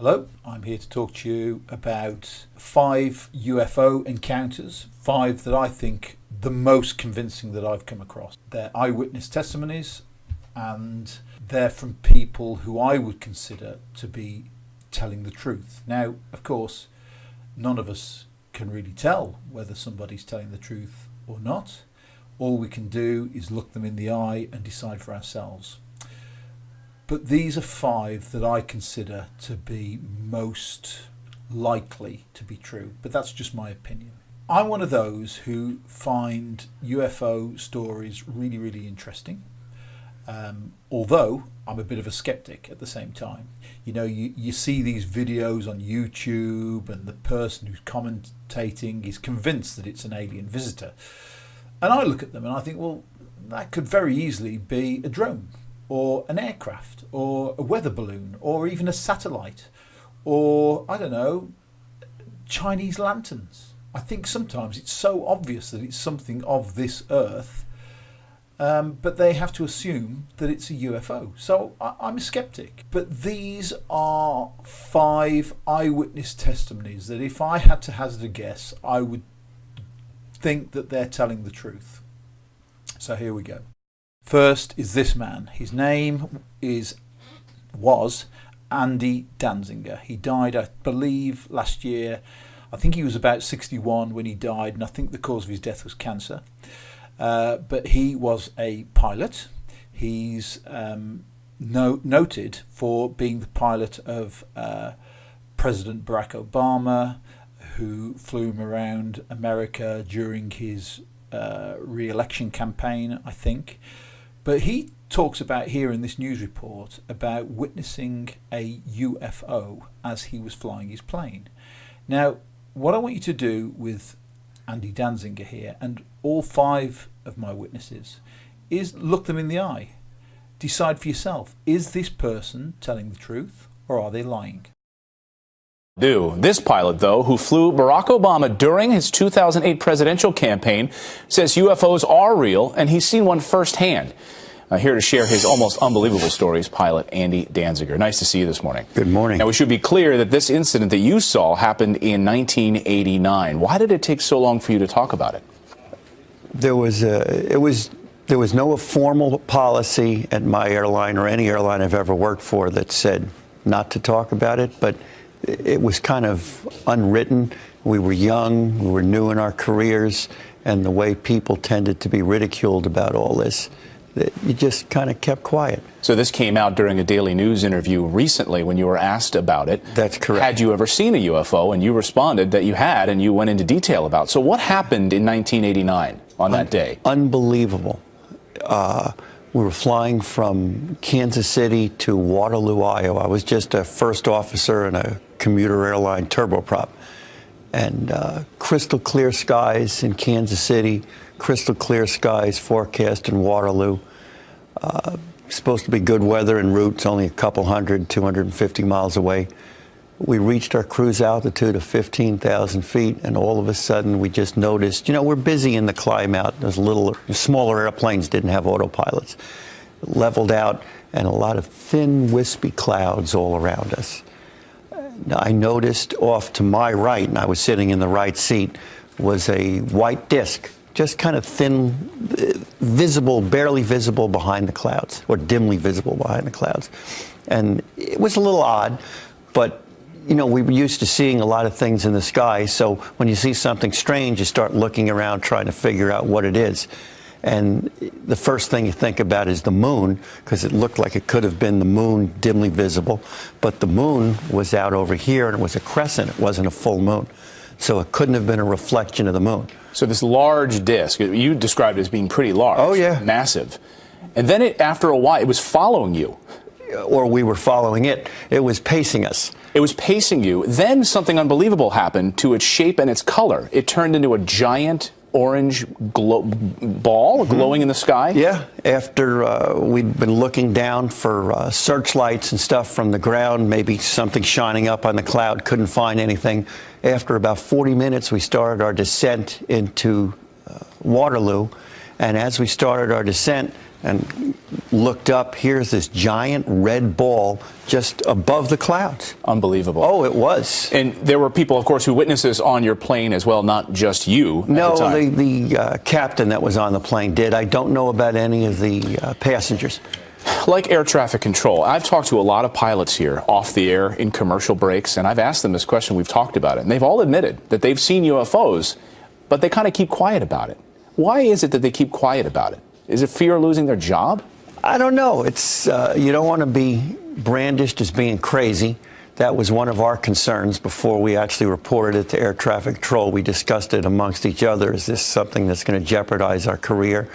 Hello, I'm here to talk to you about 5 UFO encounters, 5 that I think the most convincing that I've come across. They're eyewitness testimonies and they're from people who I would consider to be telling the truth. Now, of course, none of us can really tell whether somebody's telling the truth or not. All we can do is look them in the eye and decide for ourselves. But these are 5 that I consider to be most likely to be true. But that's just my opinion. I'm one of those who find UFO stories really, really interesting. Although I'm a bit of a skeptic at the same time. You know, you see these videos on YouTube and the person who's commentating is convinced that it's an alien visitor. And I look at them and I think, well, that could very easily be a drone, or an aircraft, or a weather balloon, or even a satellite, or, I don't know, Chinese lanterns. I think sometimes it's so obvious that it's something of this earth, but they have to assume that it's a UFO. So I'm a skeptic. But these are 5 eyewitness testimonies that if I had to hazard a guess, I would think that they're telling the truth. So here we go. First is this man. His name was Andy Danziger. He died, I believe, last year. I think he was about 61 when he died, and I think the cause of his death was cancer. But he was a pilot. He's noted for being the pilot of President Barack Obama, who flew him around America during his re-election campaign, I think. But he talks about here in this news report about witnessing a UFO as he was flying his plane. Now, what I want you to do with Andy Danziger here and all 5 of my witnesses is look them in the eye. Decide for yourself, is this person telling the truth or are they lying? This pilot, though, who flew Barack Obama during his 2008 presidential campaign, says UFOs are real and he's seen one firsthand. Here to share his almost unbelievable story is pilot Andy Danziger. Nice to see you this morning. Good morning. Now, we should be clear that this incident that you saw happened in 1989. Why did it take so long for you to talk about it? There was no formal policy at my airline or any airline I've ever worked for that said not to talk about it, but it was kind of unwritten. We were young, we were new in our careers, and the way people tended to be ridiculed about all this, you just kind of kept quiet. So this came out during a Daily News interview recently when you were asked about it. That's correct. Had you ever seen a UFO? And you responded that you had, and you went into detail about it. So what happened in 1989 on that day? Unbelievable. We were flying from Kansas City to Waterloo, Iowa. I was just a first officer in a commuter airline turboprop. And crystal clear skies in Kansas City, crystal clear skies forecast in Waterloo. Supposed to be good weather en route. It's only a couple 250 miles away. We reached our cruise altitude of 15,000 feet, and all of a sudden we just noticed, you know, we're busy in the climb out. Those smaller airplanes didn't have autopilots. It leveled out, and a lot of thin, wispy clouds all around us. I noticed off to my right, and I was sitting in the right seat, was a white disc, just kind of thin, visible, barely visible behind the clouds, or dimly visible behind the clouds. And it was a little odd, but you know, we were used to seeing a lot of things in the sky, so when you see something strange, you start looking around trying to figure out what it is. And the first thing you think about is the moon, because it looked like it could have been the moon dimly visible, but the moon was out over here and it was a crescent, it wasn't a full moon. So it couldn't have been a reflection of the moon. So this large disk, you described it as being pretty large. Oh, yeah. Massive. And then after a while, it was following you. Or we were following it. It was pacing us. It was pacing you. Then something unbelievable happened to its shape and its color. It turned into a giant orange ball glowing in the sky? Yeah. After we'd been looking down for searchlights and stuff from the ground, maybe something shining up on the cloud, couldn't find anything. After about 40 minutes, we started our descent into Waterloo. And as we started our descent, and looked up, here's this giant red ball just above the clouds. Unbelievable. Oh, it was. And there were people, of course, who witnessed this on your plane as well, not just you. No, the captain that was on the plane did. I don't know about any of the passengers. Like air traffic control, I've talked to a lot of pilots here off the air in commercial breaks, and I've asked them this question. We've talked about it, and they've all admitted that they've seen UFOs, but they kind of keep quiet about it. Why is it that they keep quiet about it? Is it fear of losing their job? I don't know. It's you don't want to be brandished as being crazy. That was one of our concerns before we actually reported it to air traffic control. We discussed it amongst each other. Is this something that's going to jeopardize our career?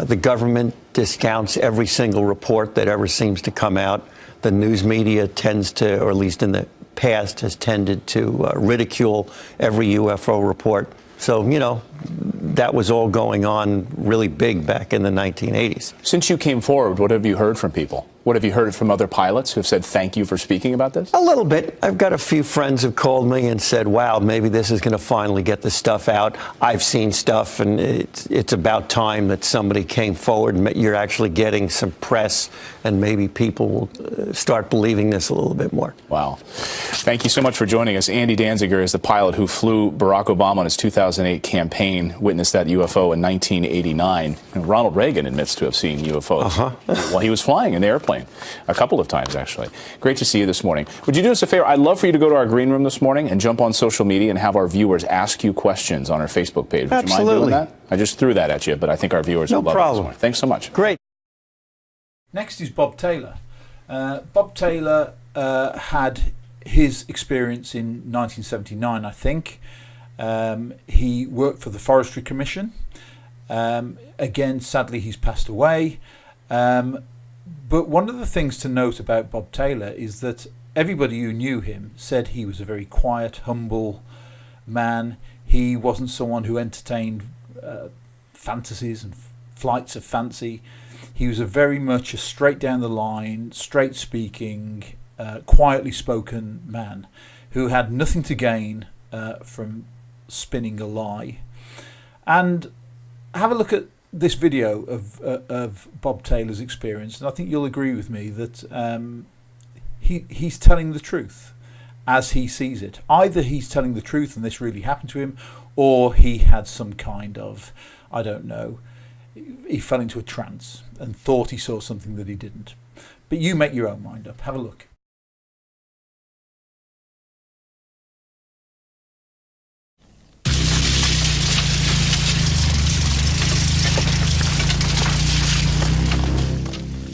The government discounts every single report that ever seems to come out. The news media tends to, or at least in the past, has tended to ridicule every UFO report. So, you know, that was all going on really big back in the 1980s. Since you came forward, what have you heard from people? What have you heard from other pilots who have said thank you for speaking about this? A little bit. I've got a few friends who've called me and said, wow, maybe this is going to finally get the stuff out. I've seen stuff, and it's about time that somebody came forward and you're actually getting some press, and maybe people will start believing this a little bit more. Wow. Thank you so much for joining us. Andy Danziger is the pilot who flew Barack Obama on his 2008 campaign, witnessed that UFO in 1989. And Ronald Reagan admits to have seen UFOs while he was flying in the airplane. A couple of times, actually. Great to see you this morning. Would you do us a favor? I'd love for you to go to our green room this morning and jump on social media and have our viewers ask you questions on our Facebook page. Would Absolutely. you mind doing that? I just threw that at you, but I think our viewers would love it this morning. Thanks so much. Great. Next is Bob Taylor. Bob Taylor had his experience in 1979, I think. He worked for the Forestry Commission. Again, sadly, he's passed away. But one of the things to note about Bob Taylor is that everybody who knew him said he was a very quiet, humble man. He wasn't someone who entertained fantasies and flights of fancy. He was very much a straight down the line, straight speaking, quietly spoken man who had nothing to gain from spinning a lie. And have a look at this video of Bob Taylor's experience, and I think you'll agree with me that he's telling the truth as he sees it. Either he's telling the truth and this really happened to him, or he had some kind of, I don't know, he fell into a trance and thought he saw something that he didn't. But you make your own mind up. Have a look.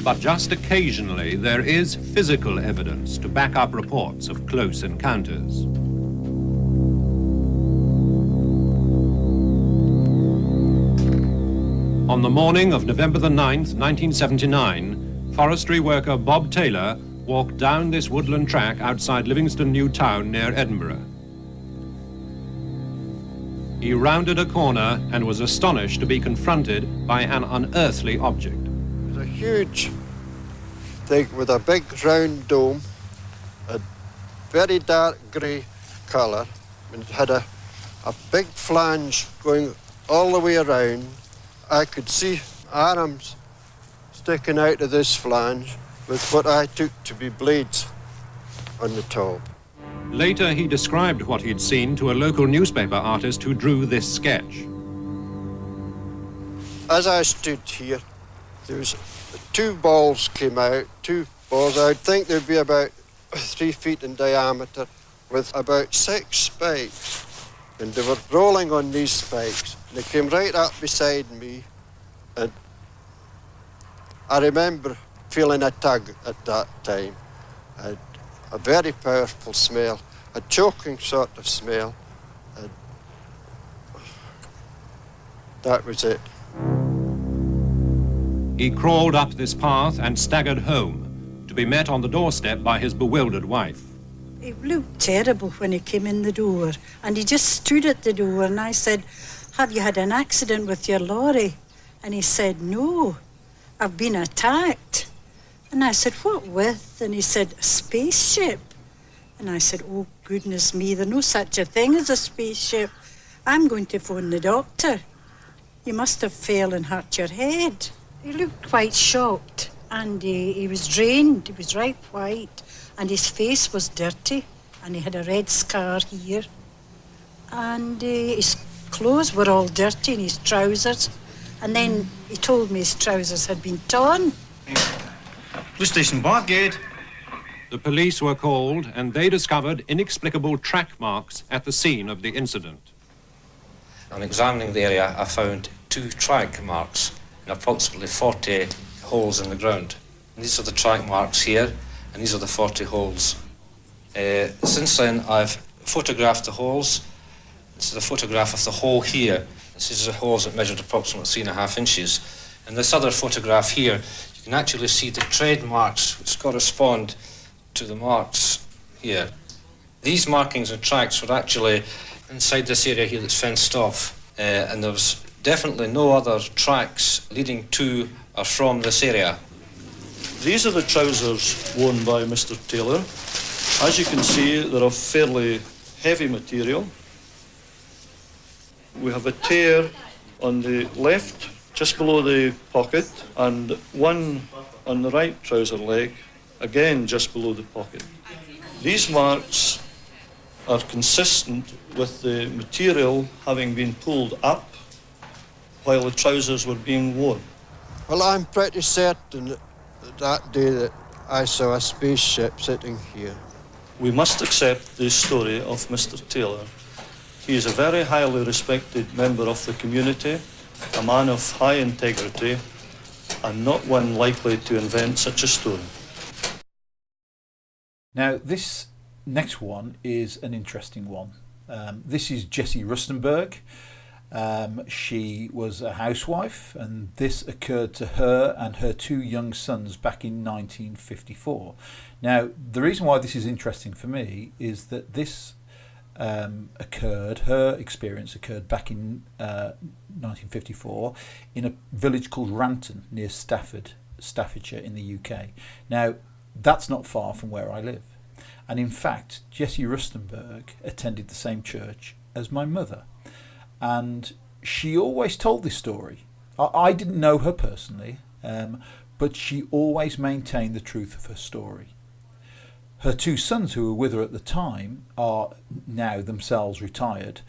But just occasionally, there is physical evidence to back up reports of close encounters. On the morning of November the 9th, 1979, forestry worker Bob Taylor walked down this woodland track outside Livingston New Town near Edinburgh. He rounded a corner and was astonished to be confronted by an unearthly object. A huge thing with a big round dome, a very dark grey colour, and it had a big flange going all the way around. I could see arms sticking out of this flange with what I took to be blades on the top. Later, he described what he'd seen to a local newspaper artist who drew this sketch. As I stood here, there was two balls came out, two balls. I would think they'd be about 3 feet in diameter with about 6 spikes. And they were rolling on these spikes. And they came right up beside me. And I remember feeling a tug at that time. A very powerful smell, a choking sort of smell. And that was it. He crawled up this path and staggered home, to be met on the doorstep by his bewildered wife. It looked terrible when he came in the door, and he just stood at the door, and I said, "Have you had an accident with your lorry?" And he said, "No, I've been attacked." And I said, "What with?" And he said, "A spaceship." And I said, "Oh, goodness me, there's no such a thing as a spaceship. I'm going to phone the doctor. You must have fell and hurt your head." He looked quite shocked, and he was drained. He was right white, and his face was dirty, and he had a red scar here. And his clothes were all dirty, and his trousers. And then he told me his trousers had been torn. Police station, Bargate. The police were called and they discovered inexplicable track marks at the scene of the incident. On examining the area, I found 2 track marks in approximately 40 holes in the ground. And these are the track marks here, and these are the 40 holes. Since then, I've photographed the holes. This is a photograph of the hole here. This is the holes that measured approximately 3.5 inches. And this other photograph here, you can actually see the tread marks which correspond to the marks here. These markings and tracks were actually inside this area here that's fenced off, and there was definitely no other tracks leading to or from this area. These are the trousers worn by Mr. Taylor. As you can see, they're of fairly heavy material. We have a tear on the left, just below the pocket, and one on the right trouser leg, again just below the pocket. These marks are consistent with the material having been pulled up while the trousers were being worn. Well, I'm pretty certain that day that I saw a spaceship sitting here. We must accept the story of Mr. Taylor. He is a very highly respected member of the community, a man of high integrity, and not one likely to invent such a story. Now, this next one is an interesting one. This is Jessie Rustenberg. She was a housewife, and this occurred to her and her 2 young sons back in 1954. Now, the reason why this is interesting for me is that this her experience occurred back in 1954 in a village called Ranton near Staffordshire in the UK. Now, that's not far from where I live. And in fact, Jessie Rustenberg attended the same church as my mother. And she always told this story. I didn't know her personally, but she always maintained the truth of her story. Her 2 sons who were with her at the time are now themselves retired,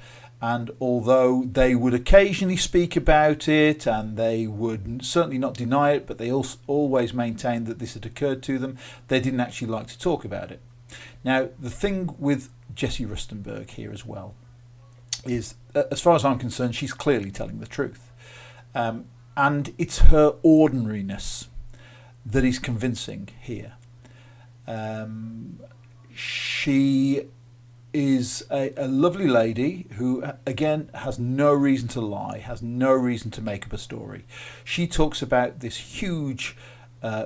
and although they would occasionally speak about it and they would certainly not deny it, but they also always maintained that this had occurred to them, they didn't actually like to talk about it. Now, the thing with Jessie Rustenberg here as well is, as far as I'm concerned, she's clearly telling the truth. And it's her ordinariness that is convincing here. She is a lovely lady who, again, has no reason to lie, has no reason to make up a story. She talks about this huge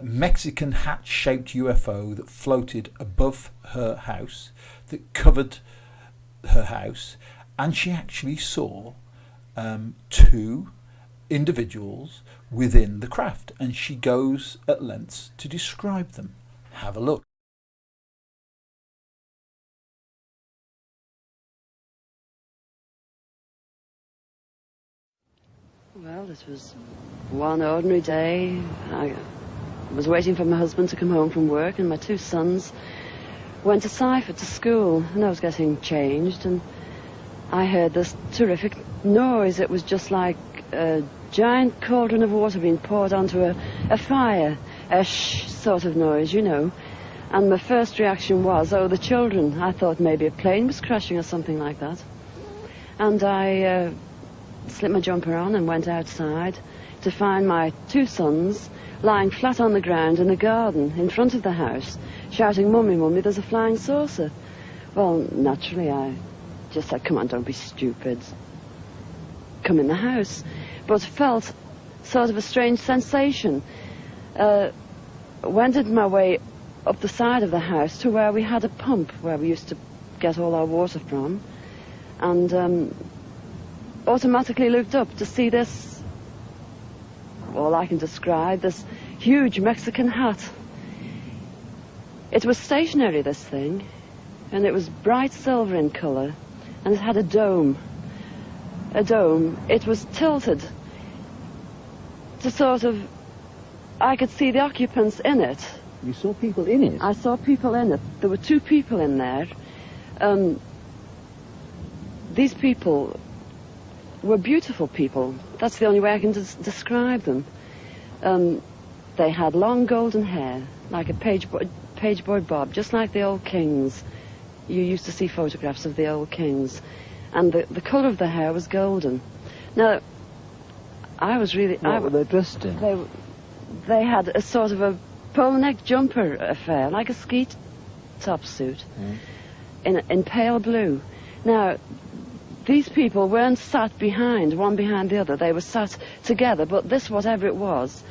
Mexican hat-shaped UFO that floated above her house, that covered her house, and she actually saw 2 individuals within the craft, and she goes at lengths to describe them. Have a look. Well, it was one ordinary day. I was waiting for my husband to come home from work, and my 2 sons went to Seifert to school, and I was getting changed, and I heard this terrific noise. It was just like a giant cauldron of water being poured onto a fire, a shh sort of noise, you know. And my first reaction was, oh, the children. I thought maybe a plane was crashing or something like that. And I slipped my jumper on and went outside to find my 2 sons lying flat on the ground in the garden in front of the house, shouting, "Mummy, Mummy, there's a flying saucer." Well, naturally, I just said, "Come on, don't be stupid. Come in the house." But felt sort of a strange sensation. Wended my way up the side of the house to where we had a pump where we used to get all our water from, and automatically looked up to see this, all I can describe, this huge Mexican hat. It was stationary, this thing, and it was bright silver in colour, and it had a dome. A dome. It was tilted to sort of I could see the occupants in it. You saw people in it? I saw people in it. There were 2 people in there. These people were beautiful people. That's the only way I can describe them. They had long golden hair, like a pageboy bob, just like the old kings. You used to see photographs of the old kings. And the colour of the hair was golden. Now, I was really... What were they dressed in? They had a sort of a polo neck jumper affair, like a ski top suit, in pale blue. Now, these people weren't sat one behind the other. They were sat together, but this, whatever it was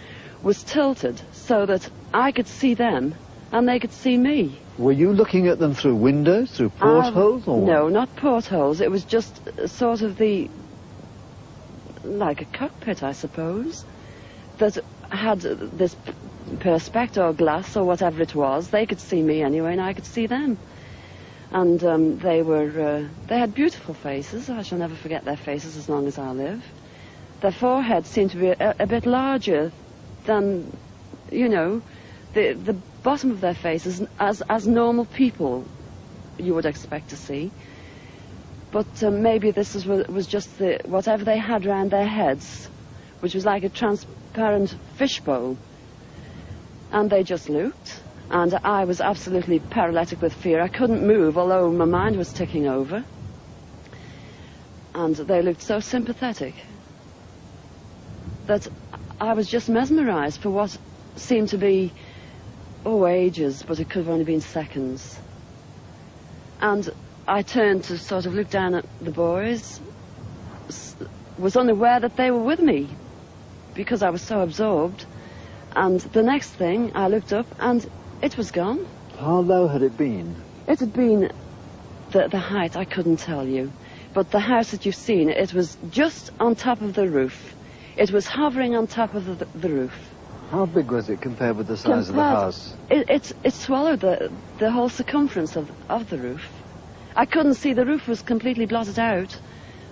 tilted so that I could see them and they could see me. Were you looking at them through windows, through portholes? Or no, not portholes. It was just sort of like a cockpit, I suppose, that had this perspex or glass or whatever it was. They could see me anyway, and I could see them. And they had beautiful faces. I shall never forget their faces as long as I live. Their foreheads seemed to be a bit larger than, the bottom of their faces as normal people you would expect to see. But maybe this was just whatever they had round their heads, which was like a transparent fishbowl. And they just looked. And I was absolutely paralytic with fear. I couldn't move, although my mind was ticking over. And they looked so sympathetic that I was just mesmerized for what seemed to be, ages, but it could have only been seconds. And I turned to sort of look down at the boys, was unaware that they were with me because I was so absorbed. And the next thing, I looked up and it was gone. How low had it been? It had been the height, I couldn't tell you. But the house that you've seen, it was just on top of the roof. It was hovering on top of the roof. How big was it compared with the size of the house? It swallowed the whole circumference of the roof. I couldn't see. The roof was completely blotted out.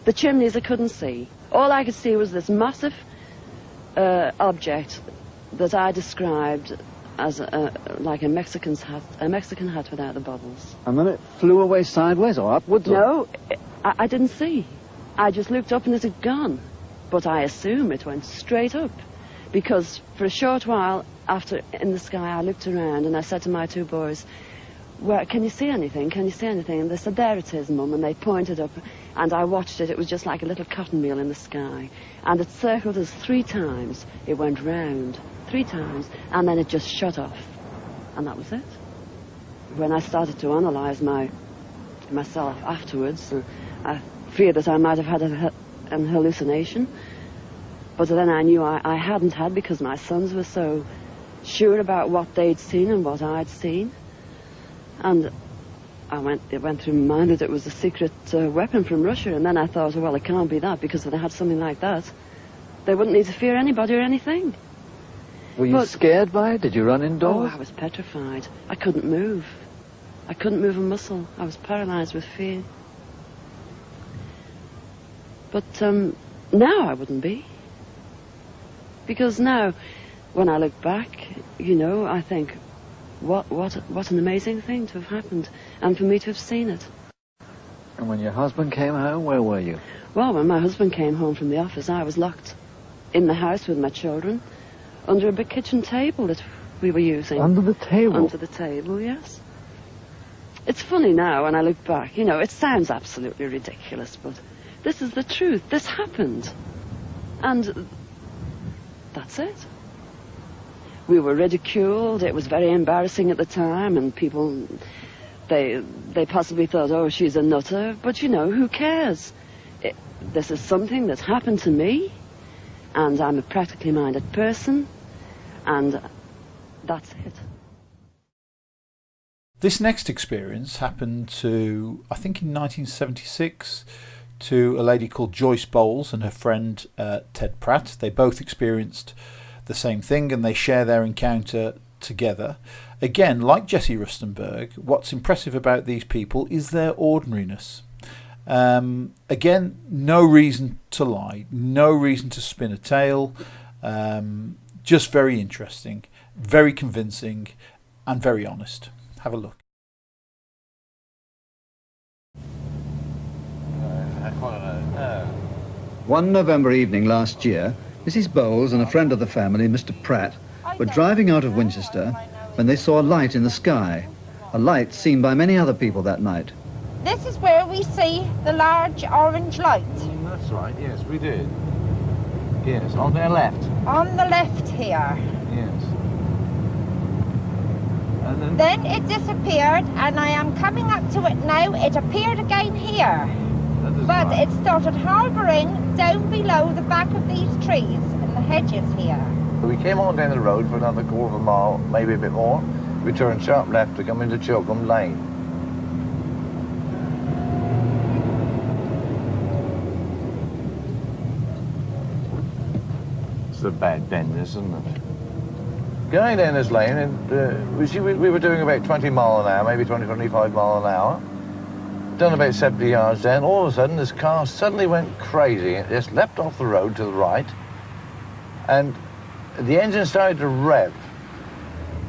The chimneys I couldn't see. All I could see was this massive object that I described as like a Mexican hat without the bubbles. And then it flew away sideways or upwards? No, I didn't see. I just looked up and it had gone. But I assume it went straight up, because for a short while after in the sky I looked around and I said to my 2 boys, "Where can you see anything? Can you see anything?" And they said, "There it is, Mum," and they pointed up, and I watched it. It was just like a little cotton meal in the sky, and it circled us 3 times. It went round 3 times, and then it just shut off, and that was it. When I started to analyse myself afterwards, I feared that I might have had an hallucination, but then I knew I hadn't had, because my sons were so sure about what they'd seen and what I'd seen. And it went through my mind that it was a secret weapon from Russia, and then I thought, well, it can't be that, because if they had something like that, they wouldn't need to fear anybody or anything. Were you scared by it? Did you run indoors? Oh, I was petrified. I couldn't move. I couldn't move a muscle. I was paralyzed with fear. But now I wouldn't be. Because now, when I look back, I think, what an amazing thing to have happened, and for me to have seen it. And when your husband came home, where were you? Well, when my husband came home from the office, I was locked in the house with my children, under a big kitchen table that we were using. Under the table? Under the table, yes. It's funny now when I look back. It sounds absolutely ridiculous, but this is the truth. This happened. And that's it. We were ridiculed. It was very embarrassing at the time, and people, they possibly thought, oh, she's a nutter. But, who cares? This is something that happened to me, and I'm a practically minded person, and that's it. This next experience happened to, I think in 1976, to a lady called Joyce Bowles and her friend Ted Pratt. They both experienced the same thing, and they share their encounter together. Again, like Jesse Rustenberg, what's impressive about these people is their ordinariness. Again, no reason to lie, no reason to spin a tale. Just very interesting, very convincing, and very honest. Have a look. One November evening last year, Mrs. Bowles and a friend of the family, Mr. Pratt, were driving out of Winchester when they saw a light in the sky, a light seen by many other people that night. This is where we see the large orange light. That's right, yes, we did. Yes, on their left. On the left here. Yes. And then it disappeared, and I am coming up to it now. It appeared again here. But right. It started hovering down below the back of these trees and the hedges here. We came on down the road for another quarter of a mile, maybe a bit more. We turned sharp left to come into Chilcombe Lane. It's a bad bend, isn't it? Going down this lane, and we were doing about 20 mile an hour, maybe 20, 25 mile an hour. Done about 70 yards down, all of a sudden this car suddenly went crazy. It just leapt off the road to the right, and the engine started to rev.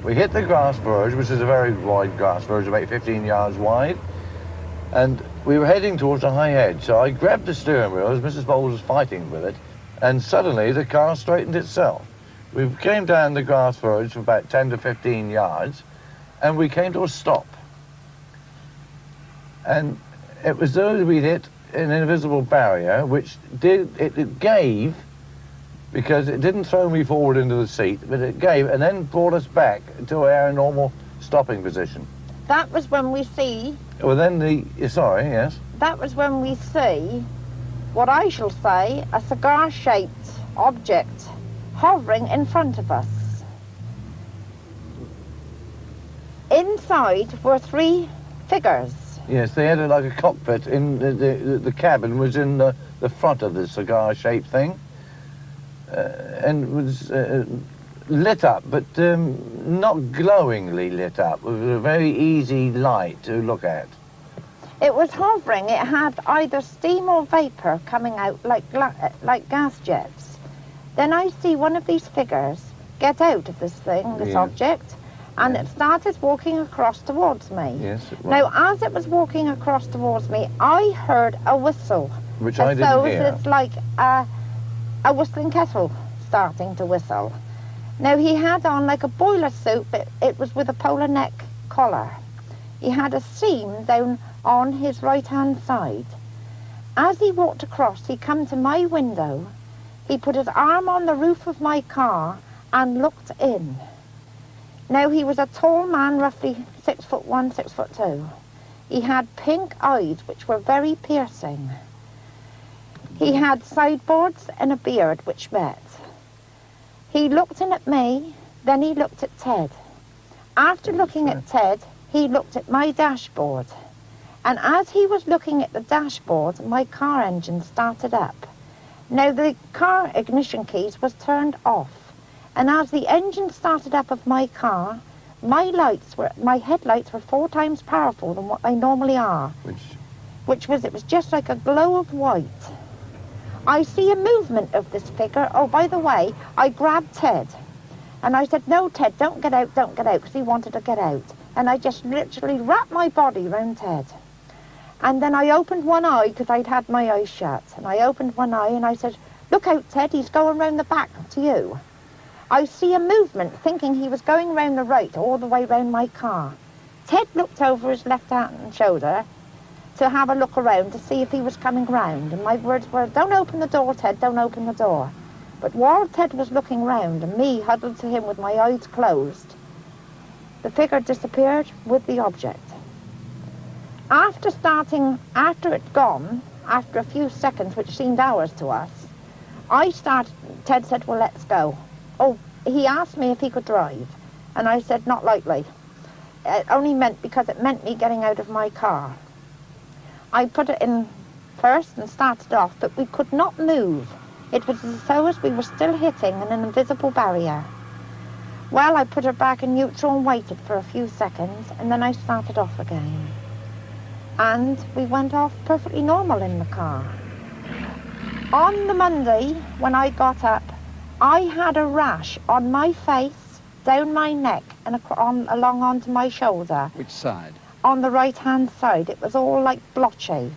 We hit the grass verge, which is a very wide grass verge, about 15 yards wide, and we were heading towards a high hedge. So I grabbed the steering wheel as Mrs. Bowles was fighting with it, and suddenly the car straightened itself. We came down the grass verge for about 10 to 15 yards, and we came to a stop. And it was though we'd hit an invisible barrier, which it gave, because it didn't throw me forward into the seat, but it gave and then brought us back to our normal stopping position. That was when we see... Well, then sorry, yes? That was when we see, what I shall say, a cigar-shaped object hovering in front of us. Inside were 3 figures. Yes, they had like a cockpit in the cabin was in the front of the cigar-shaped thing, and was lit up, but not glowingly lit up. It was a very easy light to look at. It was hovering. It had either steam or vapor coming out like gas jets. Then I see one of these figures get out of this thing, this object, and it started walking across towards me. Yes, it was. Now, as it was walking across towards me, I heard a whistle. Which I didn't hear. So it's like a whistling kettle starting to whistle. Now, he had on like a boiler suit, but it was with a polar neck collar. He had a seam down on his right-hand side. As he walked across, he come to my window. He put his arm on the roof of my car and looked in. Now, he was a tall man, roughly 6'1", 6'2". He had pink eyes, which were very piercing. He had sideboards and a beard, which met. He looked in at me, then he looked at Ted. After looking at Ted, he looked at my dashboard. And as he was looking at the dashboard, my car engine started up. Now, the car ignition keys was turned off. And as the engine started up of my car, my headlights were 4 times powerful than what they normally are. It was just like a glow of white. I see a movement of this figure. Oh, by the way, I grabbed Ted. And I said, no, Ted, don't get out, because he wanted to get out. And I just literally wrapped my body around Ted. And then I opened one eye, because I'd had my eyes shut. And I opened one eye and I said, look out, Ted, he's going round the back to you. I see a movement, thinking he was going round the right, all the way round my car. Ted looked over his left-hand shoulder to have a look around to see if he was coming round. And my words were, don't open the door, Ted, don't open the door. But while Ted was looking round and me huddled to him with my eyes closed, the figure disappeared with the object. After it gone, after a few seconds, which seemed hours to us, Ted said, well, let's go. Oh, he asked me if he could drive, and I said, not likely. It only meant because it meant me getting out of my car. I put it in first and started off, but we could not move. It was as though we were still hitting an invisible barrier. Well, I put her back in neutral and waited for a few seconds, and then I started off again. And we went off perfectly normal in the car. On the Monday, when I got up, I had a rash on my face, down my neck, and along onto my shoulder. Which side? On the right-hand side. It was all like blotchy.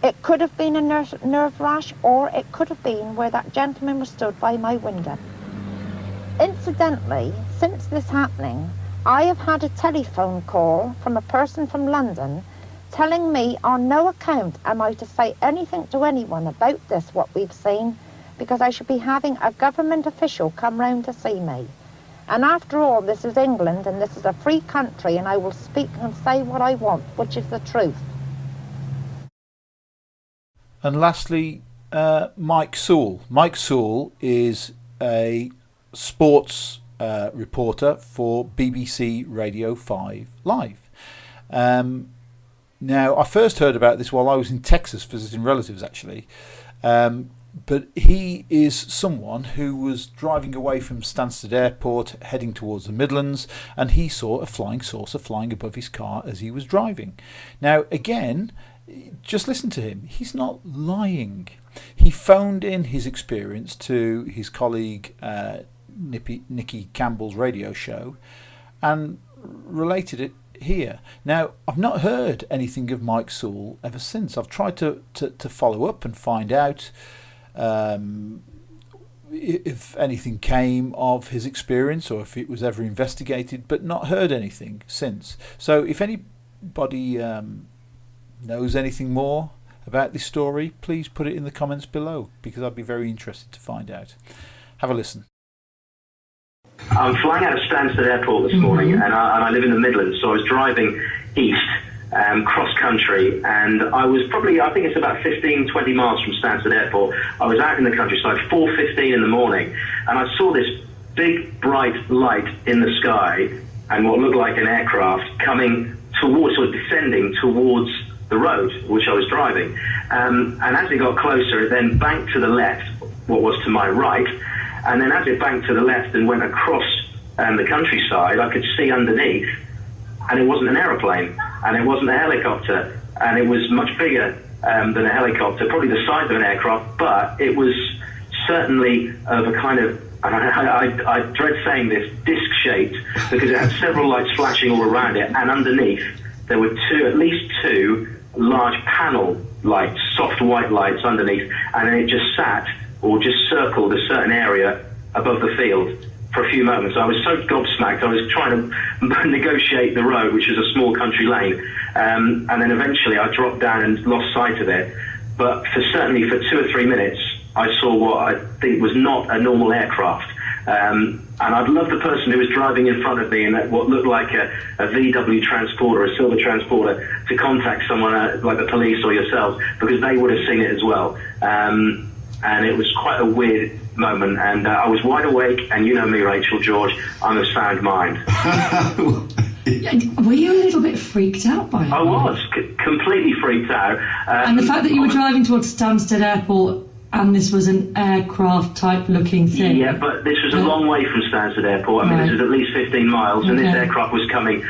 It could have been a nerve rash, or it could have been where that gentleman was stood by my window. Incidentally, since this happening, I have had a telephone call from a person from London telling me on no account am I to say anything to anyone about this, what we've seen, because I should be having a government official come round to see me. And after all, this is England and this is a free country, and I will speak and say what I want, which is the truth. And lastly, Mike Sewell. Mike Sewell is a sports reporter for BBC Radio 5 Live. Now, I first heard about this while I was in Texas visiting relatives, actually. But he is someone who was driving away from Stansted Airport, heading towards the Midlands, and he saw a flying saucer flying above his car as he was driving. Now, again, just listen to him. He's not lying. He phoned in his experience to his colleague Nikki Campbell's radio show and related it here. Now, I've not heard anything of Mike Sewell ever since. I've tried to follow up and find out if anything came of his experience or if it was ever investigated, but not heard anything since. So if anybody knows anything more about this story, please put it in the comments below, because I'd be very interested to find out. Have a listen. I'm flying out of Stansted Airport this morning, and I live in the Midlands, so I was driving east, cross country, and I was probably, I think it's about 15-20 miles from Stansted Airport. I was out in the countryside, 4:15 in the morning, and I saw this big bright light in the sky and what looked like an aircraft coming towards, or descending towards the road which I was driving. And as it got closer, it then banked to the left, what was to my right, and then as it banked to the left and went across the countryside, I could see underneath, and it wasn't an aeroplane, and it wasn't a helicopter, and it was much bigger than a helicopter, probably the size of an aircraft, but it was certainly of a kind of, and I dread saying this, disc-shaped, because it had several lights flashing all around it, and underneath there were at least two large panel lights, soft white lights underneath, and then it just sat or just circled a certain area above the field for a few moments. I was so gobsmacked, I was trying to negotiate the road, which is a small country lane, and then eventually I dropped down and lost sight of it. But certainly for 2 or 3 minutes, I saw what I think was not a normal aircraft. And I'd love the person who was driving in front of me in what looked like a VW transporter, a silver transporter, to contact someone like the police or yourselves, because they would have seen it as well. And it was quite a weird moment, and I was wide awake, and you know me, Rachel, George, I'm of sound mind. Were you a little bit freaked out by it? I was, completely freaked out. And the fact that you were driving towards Stansted Airport and this was an aircraft-type looking thing? Yeah, but this was a long way from Stansted Airport. I mean, this was at least 15 miles, and this aircraft was going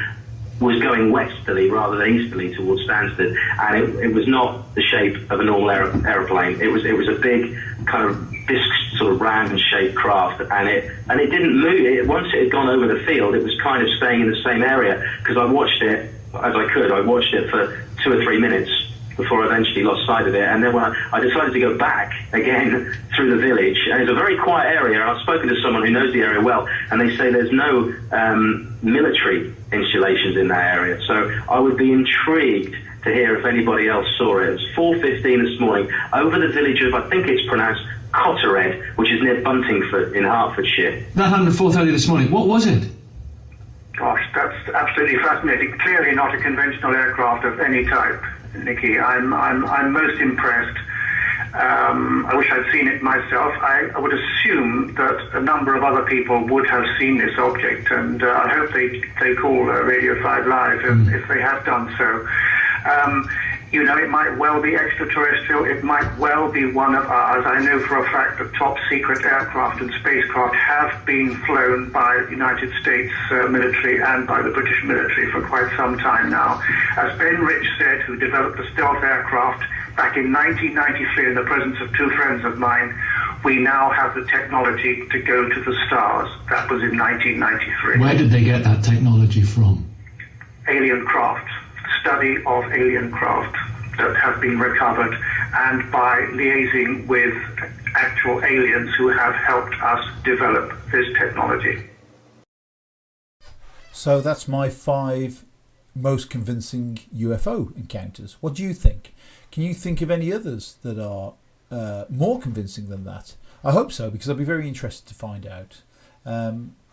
westerly rather than easterly towards Stansted, and it was not the shape of a normal aeroplane. It was a big kind of disc, sort of round-shaped craft, and it didn't move. Once it had gone over the field, it was kind of staying in the same area, because I watched it as I could. I watched it for 2 or 3 minutes before I eventually lost sight of it, and then when I decided to go back again through the village, and it's a very quiet area, and I've spoken to someone who knows the area well, and they say there's no military installations in that area, so I would be intrigued to hear if anybody else saw it. It was 4:15 this morning over the village of, I think it's pronounced Cottered, which is near Buntingford in Hertfordshire. That happened at 4:30 this morning. What was it? Gosh, that's absolutely fascinating. Clearly not a conventional aircraft of any type, Nikki. I'm most impressed. I wish I'd seen it myself. I would assume that a number of other people would have seen this object, and I hope they call Radio 5 Live if they have done so. You know, it might well be extraterrestrial, it might well be one of ours. I know for a fact that top secret aircraft and spacecraft have been flown by the United States military and by the British military for quite some time now. As Ben Rich said, who developed the stealth aircraft back in 1993 in the presence of two friends of mine, We now have the technology to go to the stars. That was in 1993. Where did they get that technology from? Alien craft, study of alien craft that have been recovered, and by liaising with actual aliens who have helped us develop this technology. So that's my 5 most convincing UFO encounters. What do you think? Can you think of any others that are more convincing than that? I hope so, because I'd be very interested to find out.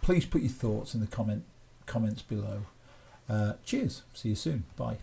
Please put your thoughts in the comments below. Cheers. See you soon. Bye.